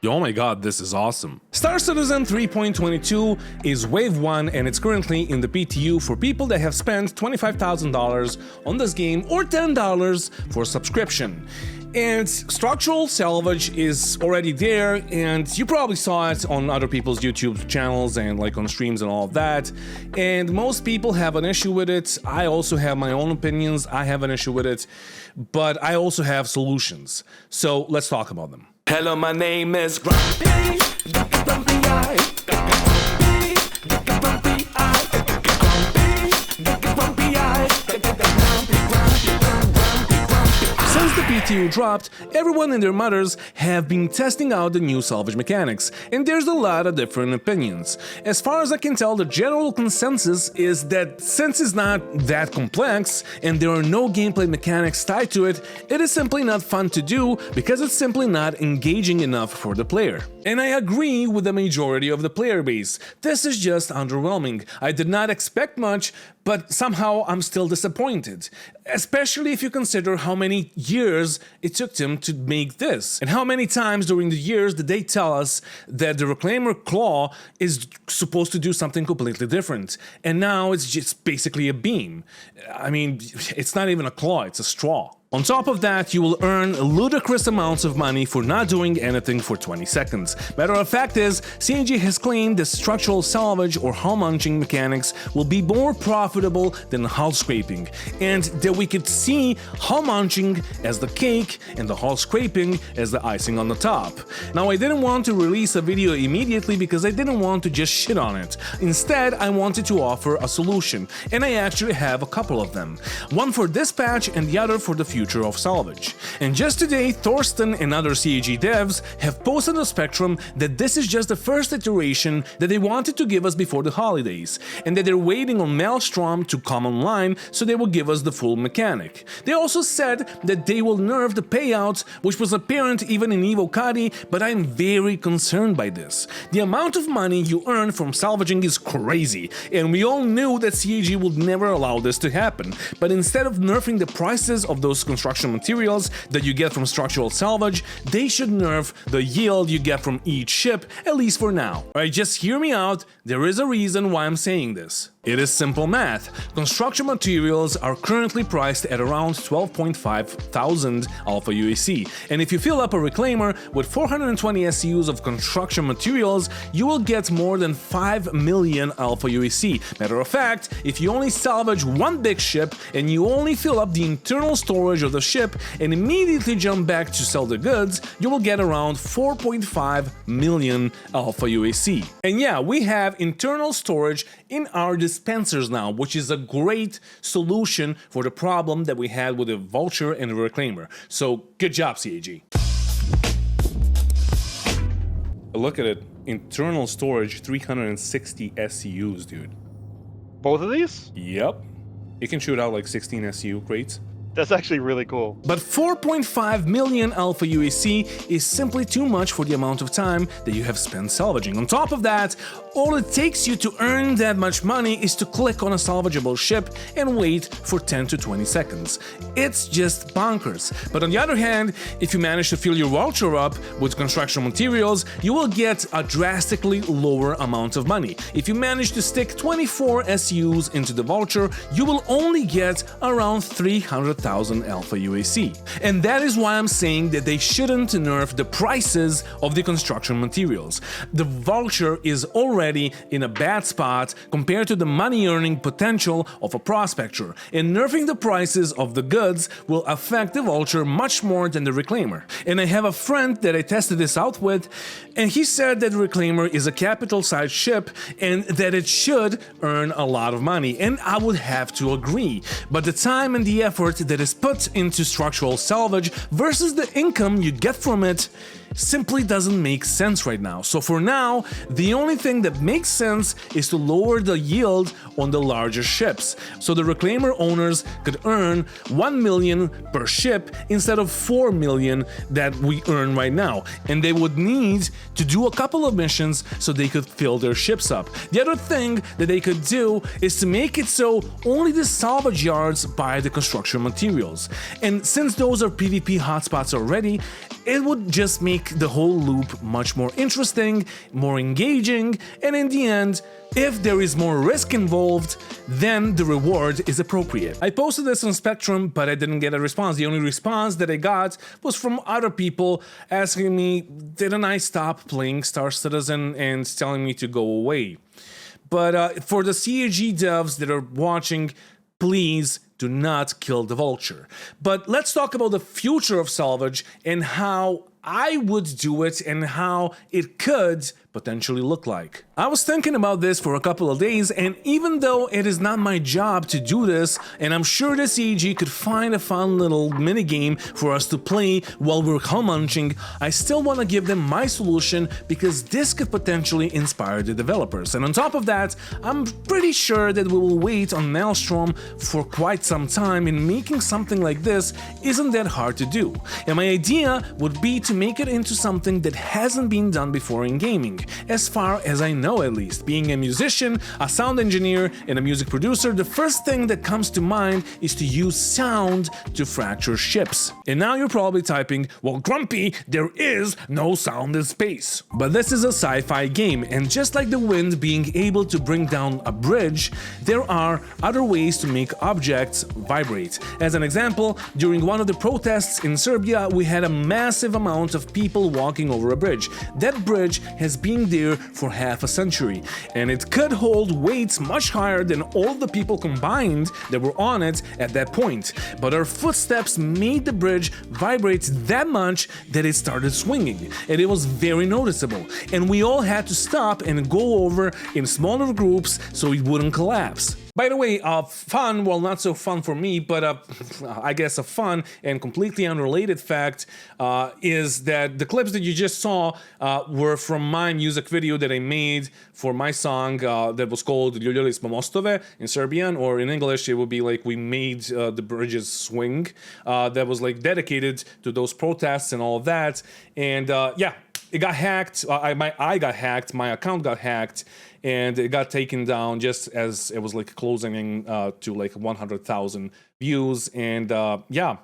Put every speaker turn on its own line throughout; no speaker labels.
Oh my god, this is awesome. Star Citizen 3.22 is Wave 1 and it's currently in the PTU for people that have spent $25,000 on this game or $10 for subscription. And Structural Salvage is already there, and you probably saw it on other people's YouTube channels and like on streams and all of that. And most people have an issue with it. I also have my own opinions. I have an issue with it, but I also have solutions. So let's talk about them.
Hello, my name is Grumpy.
Since the PTU dropped, everyone and their mothers have been testing out the new salvage mechanics, and there's a lot of different opinions. As far as I can tell, the general consensus is that since it's not that complex and there are no gameplay mechanics tied to it, it is simply not fun to do because it's simply not engaging enough for the player. And I agree with the majority of the player base. This is just underwhelming. I did not expect much, but somehow I'm still disappointed. Especially if you consider how many years it took them to make this. And how many times during the years did they tell us that the Reclaimer Claw is supposed to do something completely different. And now it's just basically a beam. I mean, it's not even a claw, it's a straw. On top of that, you will earn ludicrous amounts of money for not doing anything for 20 seconds. Matter of fact is, CAG has claimed that structural salvage or hull munching mechanics will be more profitable than hull scraping, and that we could see hull munching as the cake and the hull scraping as the icing on the top. Now, I didn't want to release a video immediately because I didn't want to just shit on it. Instead, I wanted to offer a solution, and I actually have a couple of them. One for this patch and the other for the future of salvage. And just today, Thorsten and other CAG devs have posted on Spectrum that this is just the first iteration that they wanted to give us before the holidays, and that they're waiting on Maelstrom to come online so they will give us the full mechanic. They also said that they will nerf the payouts, which was apparent even in Evo Kadi, but I'm very concerned by this. The amount of money you earn from salvaging is crazy, and we all knew that CAG would never allow this to happen, but instead of nerfing the prices of those construction materials that you get from structural salvage, they should nerf the yield you get from each ship, at least for now. Alright, just hear me out, there is a reason why I'm saying this. It is simple math. Construction materials are currently priced at around 12.5 thousand Alpha UAC, and if you fill up a Reclaimer with 420 SCUs of construction materials, you will get more than 5 million Alpha UAC. Matter of fact, if you only salvage one big ship and you only fill up the internal storage of the ship and immediately jump back to sell the goods, you will get around 4.5 million Alpha UAC. And yeah, we have internal storage in our dispensers now, which is a great solution for the problem that we had with the Vulture and the Reclaimer. So good job, CAG. Look at it, internal storage 360 SCUs, dude.
Both of these?
Yep. You can shoot out like 16 SCU crates.
That's actually really cool.
But 4.5 million Alpha UAC is simply too much for the amount of time that you have spent salvaging. On top of that, all it takes you to earn that much money is to click on a salvageable ship and wait for 10 to 20 seconds. It's just bonkers. But on the other hand, if you manage to fill your Vulture up with construction materials, you will get a drastically lower amount of money. If you manage to stick 24 SUs into the Vulture, you will only get around 300,000 Alpha UAC. And that is why I'm saying that they shouldn't nerf the prices of the construction materials. The Vulture is already in a bad spot compared to the money earning potential of a Prospector, and nerfing the prices of the goods will affect the Vulture much more than the Reclaimer. And I have a friend that I tested this out with, and he said that the Reclaimer is a capital sized ship and that it should earn a lot of money, and I would have to agree. But the time and the effort that is put into structural salvage versus the income you get from it simply doesn't make sense right now. So for now, the only thing that makes sense is to lower the yield on the larger ships, so the Reclaimer owners could earn 1 million per ship instead of 4 million that we earn right now, and they would need to do a couple of missions so they could fill their ships up. The other thing that they could do is to make it so only the salvage yards buy the construction materials, and since those are PvP hotspots already, it would just make make the whole loop much more interesting, more engaging, and in the end, if there is more risk involved, then the reward is appropriate. I posted this on Spectrum, but I didn't get a response. The only response that I got was from other people asking me, didn't I stop playing Star Citizen, and telling me to go away. But for the CAG devs that are watching, please do not kill the vulture. But let's talk about the future of Salvage and how I would do it and how it could potentially look like. I was thinking about this for a couple of days, and even though it is not my job to do this, and I'm sure the CAG could find a fun little minigame for us to play while we're hum munching, I still want to give them my solution because this could potentially inspire the developers. And on top of that, I'm pretty sure that we will wait on Maelstrom for quite some time, and making something like this isn't that hard to do. And my idea would be to make it into something that hasn't been done before in gaming. As far as I know, at least. Being a musician, a sound engineer, and a music producer, the first thing that comes to mind is to use sound to fracture ships. And now you're probably typing, well, Grumpy, there is no sound in space. But this is a sci-fi game, and just like the wind being able to bring down a bridge, there are other ways to make objects vibrate. As an example, during one of the protests in Serbia, we had a massive amount of people walking over a bridge. That bridge has been there for half a century, and it could hold weights much higher than all the people combined that were on it at that point. But our footsteps made the bridge vibrate that much that it started swinging, and it was very noticeable. And we all had to stop and go over in smaller groups so it wouldn't collapse. By the way, fun, well, not so fun for me, but I guess a fun and completely unrelated fact is that the clips that you just saw were from my music video that I made for my song that was called Ljuljali smo mostove in Serbian, or in English it would be like we made the bridges swing. That was like dedicated to those protests and all of that. And yeah, it got hacked. I got hacked. My account got hacked, and it got taken down just as it was like closing to like 100,000 views. And yeah,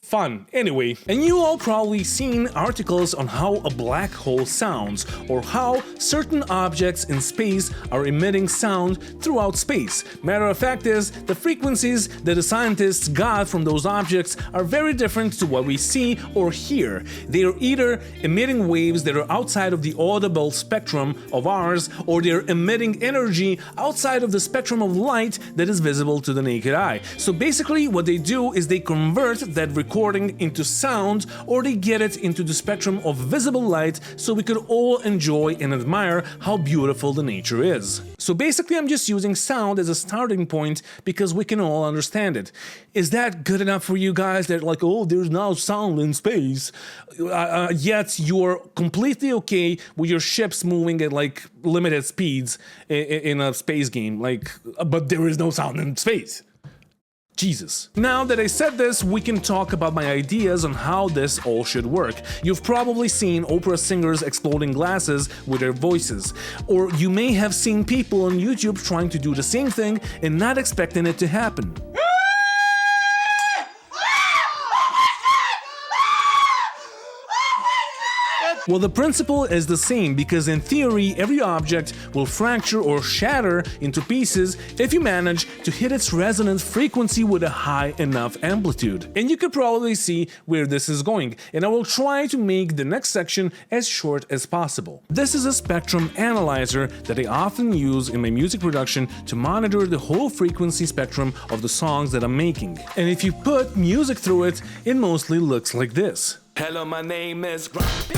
fun. Anyway, and you all probably seen articles on how a black hole sounds, or how certain objects in space are emitting sound throughout space. Matter of fact is, the frequencies that the scientists got from those objects are very different to what we see or hear. They are either emitting waves that are outside of the audible spectrum of ours, or they're emitting energy outside of the spectrum of light that is visible to the naked eye. So basically what they do is they convert that recording into sound, or they get it into the spectrum of visible light so we could all enjoy and admire how beautiful the nature is. So basically I'm just using sound as a starting point because we can all understand it. Is that good enough for you guys that like, oh, there's no sound in space, yet you're completely okay with your ships moving at like limited speeds in a space game, like, but there is no sound in space? Jesus. Now that I said this, we can talk about my ideas on how this all should work. You've probably seen opera singers exploding glasses with their voices, or you may have seen people on YouTube trying to do the same thing and not expecting it to happen. Well, the principle is the same, because in theory, every object will fracture or shatter into pieces if you manage to hit its resonant frequency with a high enough amplitude. And you could probably see where this is going, and I will try to make the next section as short as possible. This is a spectrum analyzer that I often use in my music production to monitor the whole frequency spectrum of the songs that I'm making. And if you put music through it, it mostly looks like this.
Hello, my name is Grumpy.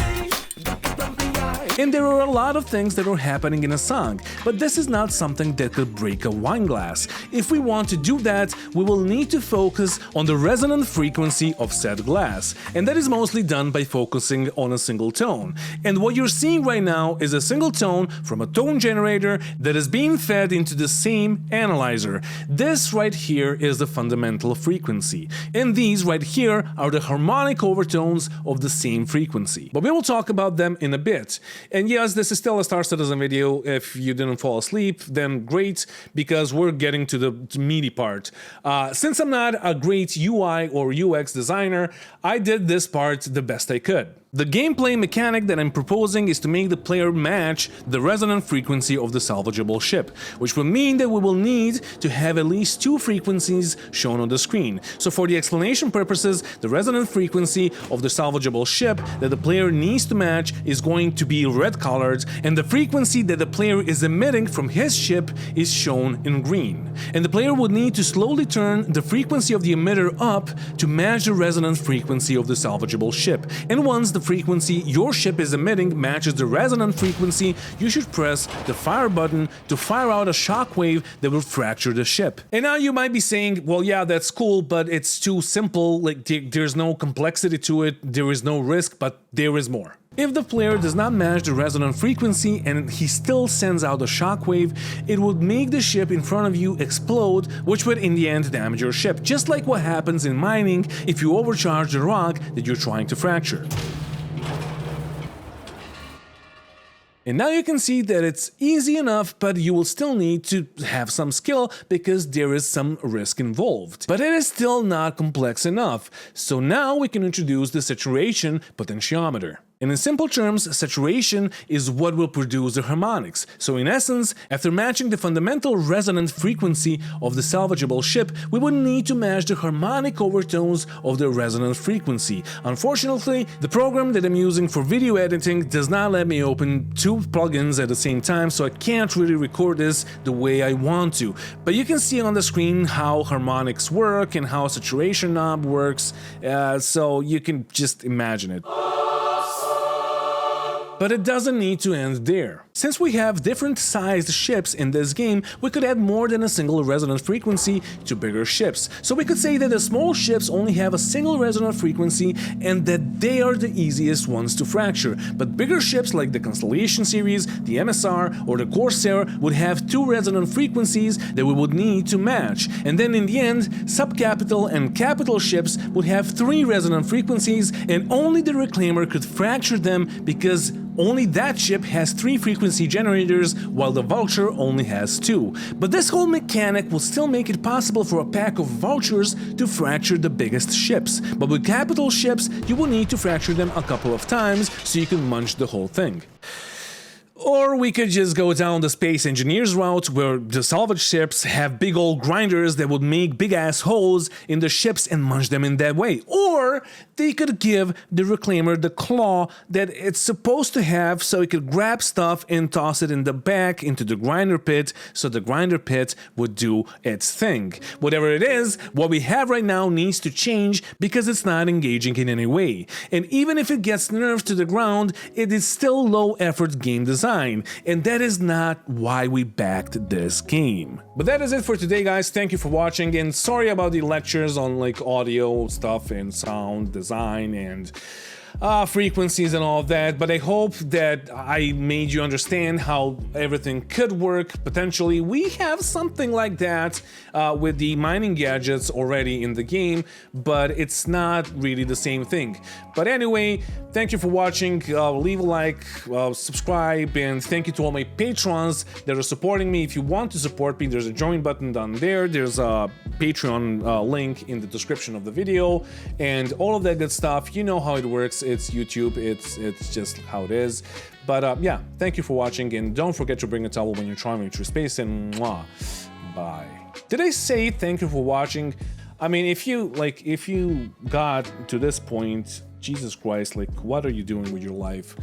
And there are a lot of things that are happening in a song, but this is not something that could break a wine glass. If we want to do that, we will need to focus on the resonant frequency of said glass, and that is mostly done by focusing on a single tone. And what you're seeing right now is a single tone from a tone generator that is being fed into the same analyzer. This right here is the fundamental frequency, and these right here are the harmonic overtones of the same frequency. But we will talk about them in a bit. And yes, this is still a Star Citizen video. If you didn't fall asleep, then great, because we're getting to the meaty part. Since I'm not a great UI or UX designer, I did this part the best I could. The gameplay mechanic that I'm proposing is to make the player match the resonant frequency of the salvageable ship, which will mean that we will need to have at least 2 frequencies shown on the screen. So for the explanation purposes, the resonant frequency of the salvageable ship that the player needs to match is going to be red colored, and the frequency that the player is emitting from his ship is shown in green. And the player would need to slowly turn the frequency of the emitter up to match the resonant frequency of the salvageable ship. And once the frequency your ship is emitting matches the resonant frequency, you should press the fire button to fire out a shockwave that will fracture the ship. And now you might be saying, well, yeah, that's cool, but it's too simple, like there's no complexity to it, there is no risk, but there is more. If the player does not match the resonant frequency and he still sends out a shockwave, it would make the ship in front of you explode, which would in the end damage your ship, just like what happens in mining if you overcharge the rock that you're trying to fracture. And now you can see that it's easy enough, but you will still need to have some skill because there is some risk involved. But it is still not complex enough, so now we can introduce the saturation potentiometer. And in simple terms, saturation is what will produce the harmonics. So in essence, after matching the fundamental resonant frequency of the salvageable ship, we would need to match the harmonic overtones of the resonant frequency. Unfortunately, the program that I'm using for video editing does not let me open 2 plugins at the same time, so I can't really record this the way I want to. But you can see on the screen how harmonics work and how saturation knob works, so you can just imagine it. But it doesn't need to end there. Since we have different sized ships in this game, we could add more than a single resonant frequency to bigger ships. So we could say that the small ships only have a single resonant frequency and that they are the easiest ones to fracture. But bigger ships like the Constellation series, the MSR or the Corsair would have 2 resonant frequencies that we would need to match. And then in the end, subcapital and capital ships would have 3 resonant frequencies and only the Reclaimer could fracture them because only that ship has 3 frequency generators, while the Vulture only has 2. But this whole mechanic will still make it possible for a pack of Vultures to fracture the biggest ships. But with capital ships, you will need to fracture them a couple of times so you can munch the whole thing. Or we could just go down the Space Engineers route, where the salvage ships have big old grinders that would make big ass holes in the ships and munch them in that way. Or they could give the Reclaimer the claw that it's supposed to have so it could grab stuff and toss it in the back into the grinder pit so the grinder pit would do its thing. Whatever it is, what we have right now needs to change because it's not engaging in any way. And even if it gets nerfed to the ground, it is still low effort game design. And that is not why we backed this game. But that is it for today, guys. Thank you for watching, and sorry about the lectures on like audio stuff and sound design and frequencies and all of that, but I hope that I made you understand how everything could work. Potentially we have something like that with the mining gadgets already in the game, but it's not really the same thing. But anyway, thank you for watching. Leave a like, subscribe, and thank you to all my patrons that are supporting me. If you want to support me, there's a join button down there, there's a Patreon link in the description of the video, and all of that good stuff. You know how it works. It's YouTube, it's just how it is. But yeah, thank you for watching, and don't forget to bring a towel when you're traveling through space, and mwah, bye. Did I say thank you for watching? I mean, if you got to this point, Jesus Christ, like, what are you doing with your life?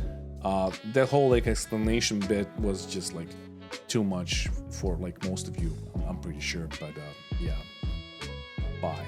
That whole like explanation bit was just like too much for like most of you, I'm pretty sure. But yeah, bye.